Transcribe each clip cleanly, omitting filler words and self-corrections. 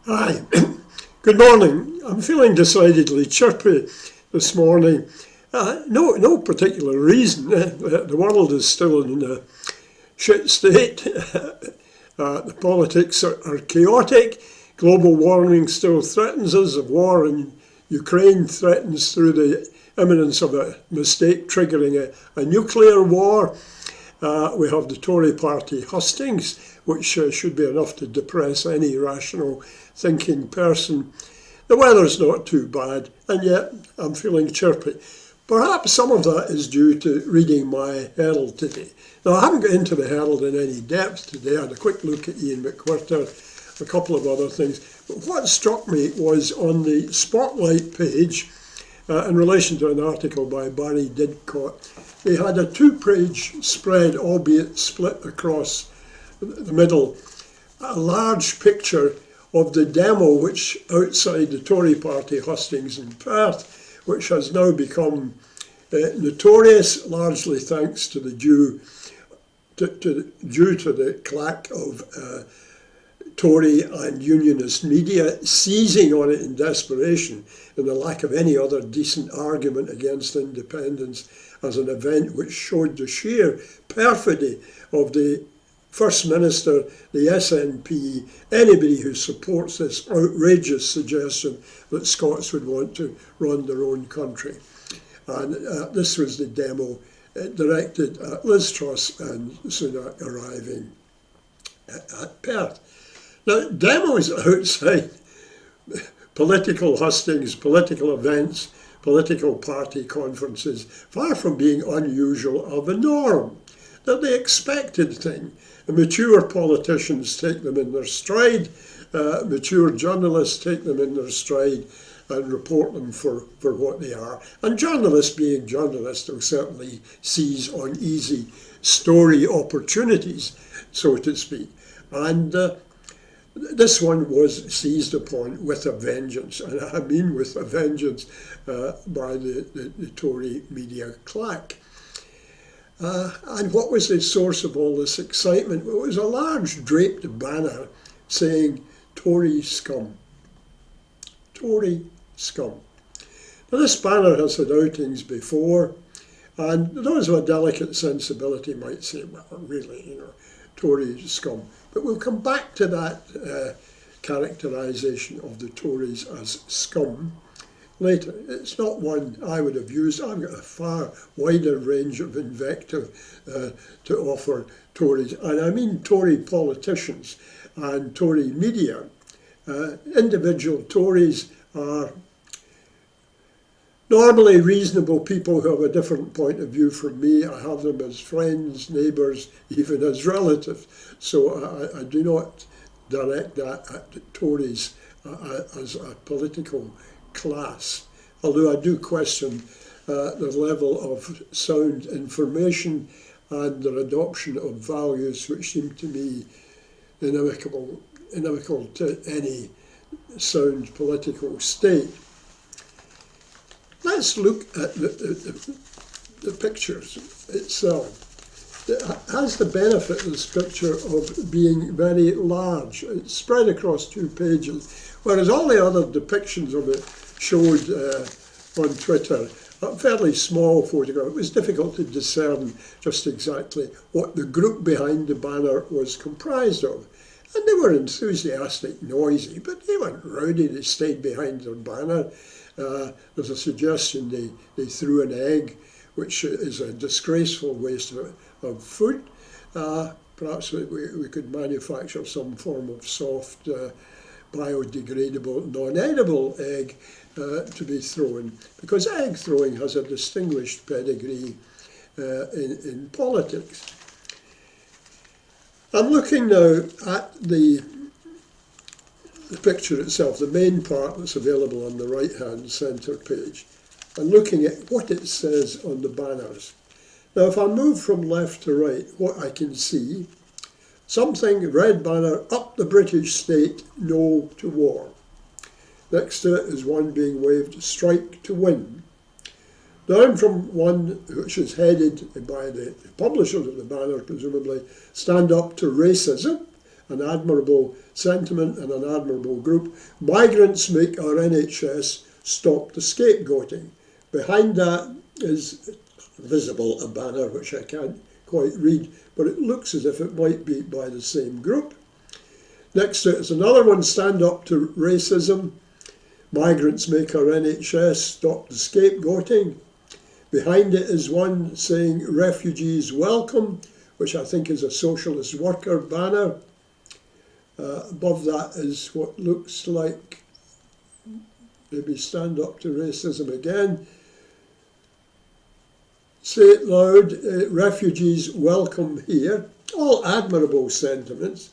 Hi, good morning. I'm feeling decidedly chirpy this morning. No particular reason. The world is still in a shit state. The politics are chaotic. Global warming still threatens us. The war in Ukraine threatens through the imminence of a mistake triggering a nuclear war. We have the Tory party hustings, which should be enough to depress any rational thinking person. The weather's not too bad, and yet I'm feeling chirpy. Perhaps some of that is due to reading my Herald today. Now, I haven't got into the Herald in any depth today. I had a quick look at Ian McWhirter, a couple of other things. But what struck me was on the Spotlight page, in relation to an article by Barry Didcott, they had a two-page spread, albeit split across the middle, a large picture of the demo which outside the Tory party hustings in Perth, which has now become notorious, largely thanks to the due to the clack of Tory and Unionist media seizing on it in desperation, and the lack of any other decent argument against independence as an event which showed the sheer perfidy of the First Minister, the SNP, anybody who supports this outrageous suggestion that Scots would want to run their own country. And this was the demo directed at Liz Truss and Sunak arriving at Perth. Now, demos outside political hustings, political events, political party conferences, far from being unusual, are the norm. They're the expected thing. Mature politicians take them in their stride, mature journalists take them in their stride and report them for what they are. And journalists, being journalists, will certainly seize on easy story opportunities, so to speak. And this one was seized upon with a vengeance, and I mean with a vengeance by the Tory media claque. And what was the source of all this excitement? Well, it was a large draped banner saying Tory Scum. Tory Scum. Now, this banner has had outings before, and those of a delicate sensibility might say, well, really, Tory Scum. But we'll come back to that characterisation of the Tories as scum later. It's not one I would have used. I've got a far wider range of invective to offer Tories, and I mean Tory politicians and Tory media. Individual Tories are normally reasonable people who have a different point of view from me. I have them as friends, neighbours, even as relatives. So I do not direct that at the Tories as a political class, although I do question the level of sound information and their adoption of values which seem to me inimical to any sound political state. Let's look at the pictures itself. It has the benefit, this picture, of being very large. It's spread across 2 pages, whereas all the other depictions of it showed on Twitter a fairly small photograph. It was difficult to discern just exactly what the group behind the banner was comprised of. And they were enthusiastic, noisy, but they weren't rowdy. They stayed behind their banner. There's a suggestion they threw an egg, which is a disgraceful waste of food. Perhaps we could manufacture some form of soft, biodegradable, non-edible egg to be thrown, because egg throwing has a distinguished pedigree in politics. I'm looking now at the picture itself, the main part that's available on the right-hand centre page, and looking at what it says on the banners. Now, if I move from left to right, what I can see, something, red banner, up the British state, no to war. Next to it is one being waved, strike to win. Down from one which is headed by the publishers of the banner, presumably, stand up to racism, an admirable sentiment and an admirable group. Migrants make our NHS, stop the scapegoating. Behind that is visible a banner which I can't quite read, but it looks as if it might be by the same group. Next to it is another one, stand up to racism. Migrants make our NHS, stop the scapegoating. Behind it is one saying refugees welcome, which I think is a socialist worker banner. Above that is what looks like maybe stand up to racism again. Say it loud, refugees welcome here. All admirable sentiments.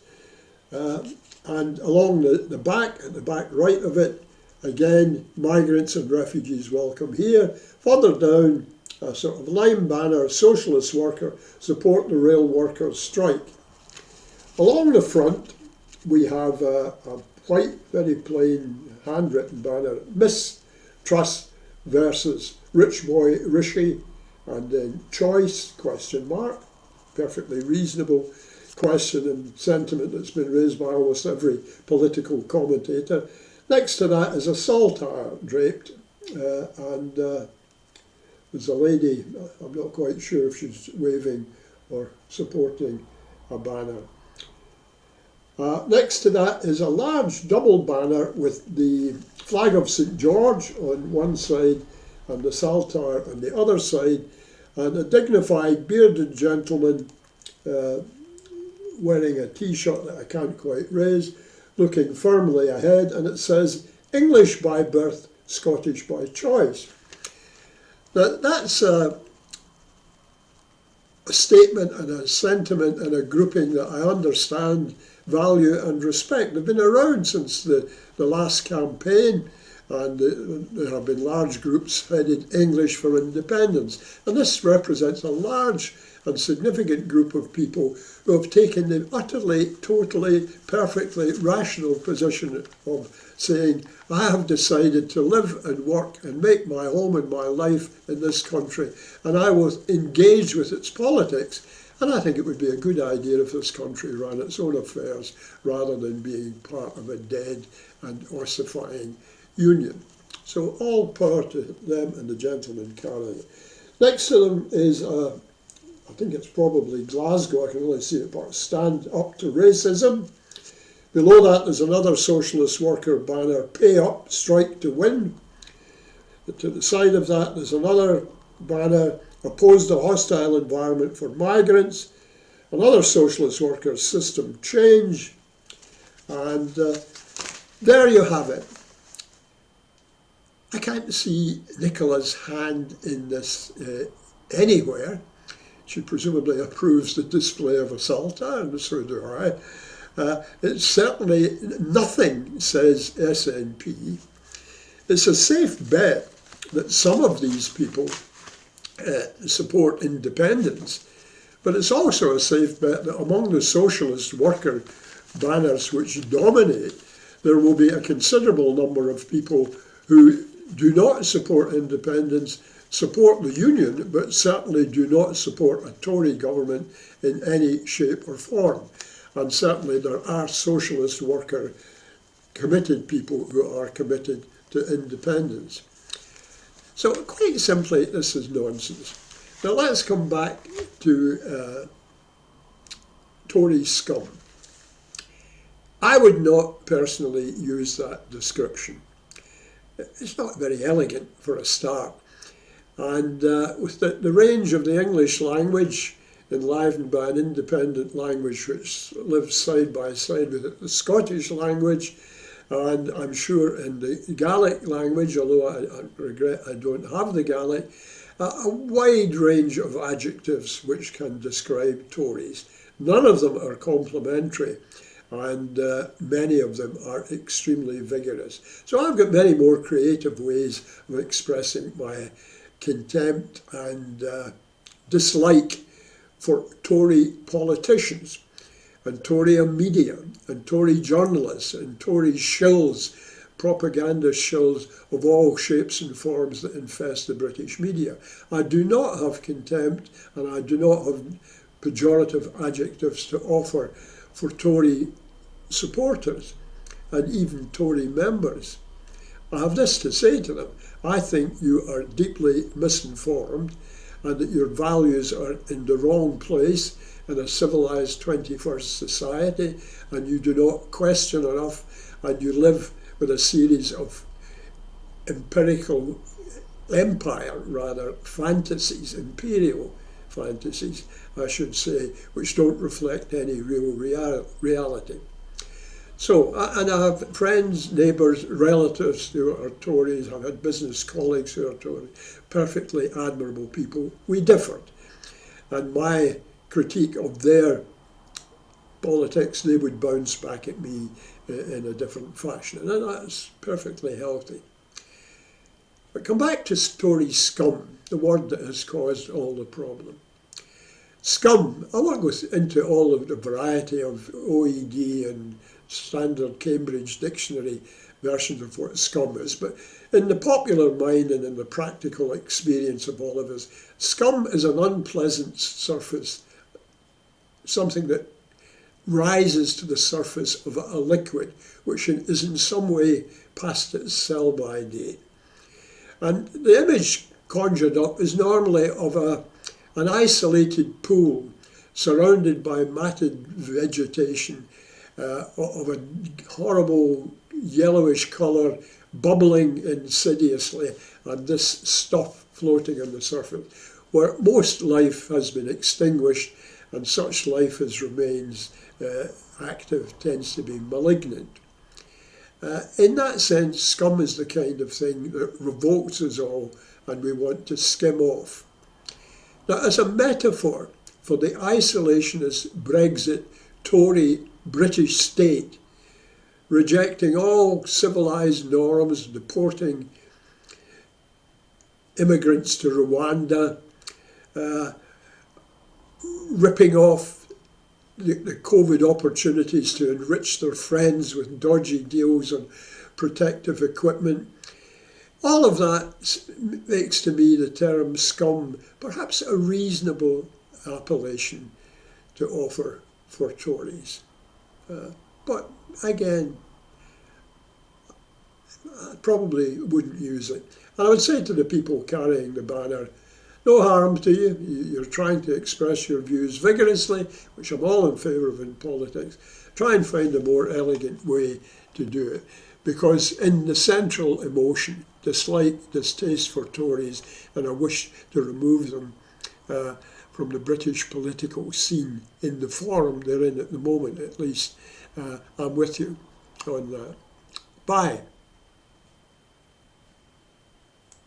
And along the back, at the back right of it, again, migrants and refugees welcome here. Further down, a sort of lime banner, socialist worker, support the rail workers' strike. Along the front, we have a white, very plain, handwritten banner, mistrust versus rich boy Rishi, and then choice, question mark, perfectly reasonable question and sentiment that's been raised by almost every political commentator. Next to that is a saltire draped, and there's a lady, I'm not quite sure if she's waving or supporting a banner. Next to that is a large double banner with the flag of St George on one side and the saltire on the other side, and a dignified bearded gentleman wearing a t-shirt that I can't quite raise, looking firmly ahead, and it says, English by birth, Scottish by choice. Now, that's a statement and a sentiment and a grouping that I understand, value and respect. They've been around since the last campaign, and there have been large groups headed English for Independence. And this represents a large and significant group of people who have taken the utterly, totally, perfectly rational position of saying, I have decided to live and work and make my home and my life in this country, and I will engage with its politics. And I think it would be a good idea if this country ran its own affairs rather than being part of a dead and ossifying union. So all power to them and the gentleman carrying it. Next to them is, I think it's probably Glasgow, I can only see it, but stand up to racism. Below that there's another socialist worker banner, pay up, strike to win. To the side of that there's another banner, oppose the hostile environment for migrants. Another socialist worker, system change. And there you have it. I can't see Nicola's hand in this anywhere. She presumably approves the display of a saltire, and so do I. It's certainly nothing, says SNP. It's a safe bet that some of these people support independence, but it's also a safe bet that among the socialist worker banners which dominate, there will be a considerable number of people who do not support independence, support the union, but certainly do not support a Tory government in any shape or form. And certainly there are socialist worker committed people who are committed to independence. So quite simply, this is nonsense. Now let's come back to Tory scum. I would not personally use that description. It's not very elegant for a start. And with the range of the English language, enlivened by an independent language which lives side by side with the Scottish language, and I'm sure in the Gaelic language, although I regret I don't have the Gaelic, a wide range of adjectives which can describe Tories. None of them are complimentary, and many of them are extremely vigorous. So I've got many more creative ways of expressing my contempt and dislike for Tory politicians and Tory media and Tory journalists and Tory shills, propaganda shills of all shapes and forms that infest the British media. I do not have contempt and I do not have pejorative adjectives to offer for Tory supporters and even Tory members. I have this to say to them: I think you are deeply misinformed and that your values are in the wrong place in a civilised 21st society, and you do not question enough, and you live with a series of imperial fantasies, imperial fantasies, I should say, which don't reflect any real reality. So, and I have friends, neighbours, relatives who are Tories. I've had business colleagues who are Tories, perfectly admirable people. We differed. And my critique of their politics, they would bounce back at me in a different fashion. And that's perfectly healthy. But come back to Tory scum, the word that has caused all the problem. Scum, I won't go into all of the variety of OED and standard Cambridge dictionary versions of what scum is, but in the popular mind and in the practical experience of all of us, scum is an unpleasant surface, something that rises to the surface of a liquid which is in some way past its sell-by date. And the image conjured up is normally of an isolated pool surrounded by matted vegetation of a horrible yellowish colour, bubbling insidiously, and this stuff floating on the surface, where most life has been extinguished, and such life as remains active tends to be malignant. In that sense, scum is the kind of thing that revolts us all and we want to skim off. Now, as a metaphor for the isolationist Brexit Tory British state, rejecting all civilised norms, deporting immigrants to Rwanda, ripping off the COVID opportunities to enrich their friends with dodgy deals on protective equipment. All of that makes to me the term scum perhaps a reasonable appellation to offer for Tories. But again, I probably wouldn't use it. And I would say to the people carrying the banner, no harm to you. You're trying to express your views vigorously, which I'm all in favour of in politics. Try and find a more elegant way to do it. Because in the central emotion, dislike, distaste for Tories, and a wish to remove them from the British political scene in the forum they're in at the moment, at least, I'm with you on that. Bye.